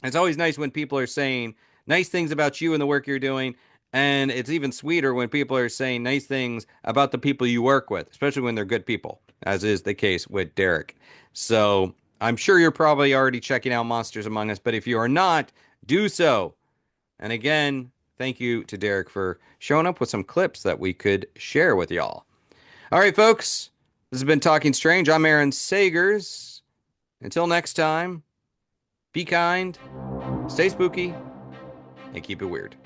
it's always nice when people are saying nice things about you and the work you're doing. And it's even sweeter when people are saying nice things about the people you work with, especially when they're good people, as is the case with Derek. So I'm sure you're probably already checking out Monsters Among Us, but if you are not, do so. And again, thank you to Derek for showing up with some clips that we could share with y'all. All right, folks, this has been Talking Strange. I'm Aaron Sagers. Until next time, be kind, stay spooky, and keep it weird.